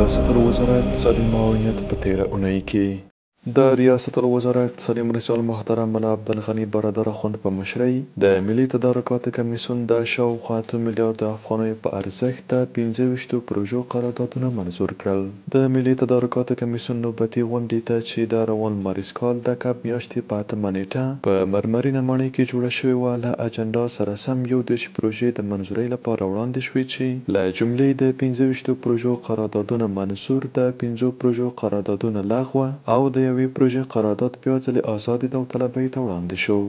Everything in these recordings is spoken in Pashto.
ریاست الوزراء اقتصادي معاونيت په تېره اونۍ کې د ریاست الوزراء اقتصادي مرستیال محترم ملا عبدالغني برادر اخوند په مشرۍ د ملي تدارکاتو کمیسیون د شاوخوا 2 میلیارډ افغانیو په ارزښت د 25 پروژو قراردادونه منظور کړل. د ملي تدارکاتو کمیسیون نوبتي غونډې ته چې د روان مارچ کال د کب میاشتې په 8مه نیټه په مرمرینه ماڼۍ کې جوړه شوې وه، له اجنډا سره سم 21 پروژې د منظورۍ لپاره وړاندې شوې چې له جملې د 25 پروژو قراردادونه منظور، د 5 پروژو قراردادونه لغوه او د یوې پروژې قرارداد بیا ځلې ازادې داوطلبۍ ته وړاندې شو.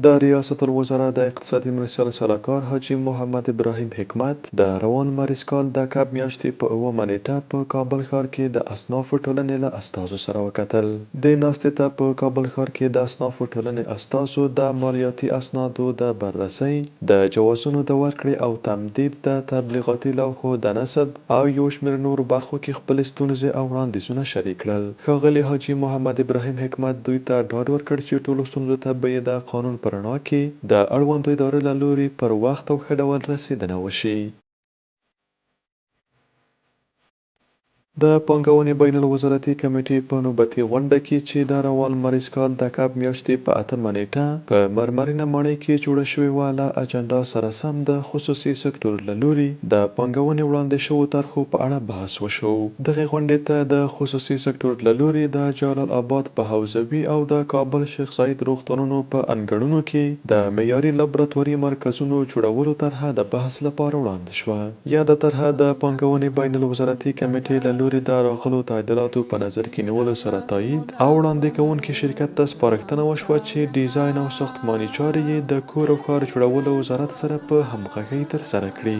د ریاست الوزراء د اقتصادي مرستیال سلاکار حاجي محمد ابراهیم حکمت د روان مارچ کال د کب میاشتې په 9مه نیټه په کابل ښار کې د اصنافو ټولنې له استازو سره وکتل. دې ناستې ته په کابل ښار کې د اصنافو ټولنې استازو د مالیاتي اسنادو د بررسۍ، د جوازونو د ورکړې او تمدید، د تبلیغاتي لوحو د نصب او یو شمېر نورو برخو کې خپلې ستونزې او وړاندیزونه شریک کړل. ښاغلي حاجي محمد ابراهیم حکمت دوی ته ډاډ ورکړ چې ټولو ستونزو ته به یې د قانون په رڼا کې د اړوندو ادارو له لوري پر وخت او ښه ډول رسیدنه وشي. د پانګونې بین الوزارتي کمیټې په نوبتي غونډه کې چې د روان مارچ کال د کب میاشتې په 8مه نیټه په مرمرینه ماڼۍ کې جوړه شوې وه، له اجنډا سره سم د خصوصي سکتور له لوري د پانګونې وړاندې شوو طرحو په اړه بحث وشو. دغې غونډې ته د خصوصي سکتور له لوري د جلال آباد په حوزوي او د کابل شیخ زاید روغتونونو په انګړونو کې د معیاري لابراتواري مرکزونو جوړولو طرحه د بحث لپاره وړاندې شوه. یاده طرحه د پانګونې بین الوزارتي کمیټې له لوري د راغلو تعدیلاتو په نظر کې نیولو سره تایید او وړاندې کوونکي شرکت ته سپارښتنه وشوه چې ډیزاین او ساختماني چارې یې د کور او ښار جوړولو وزارت سره په همغږۍ ترسره کړي.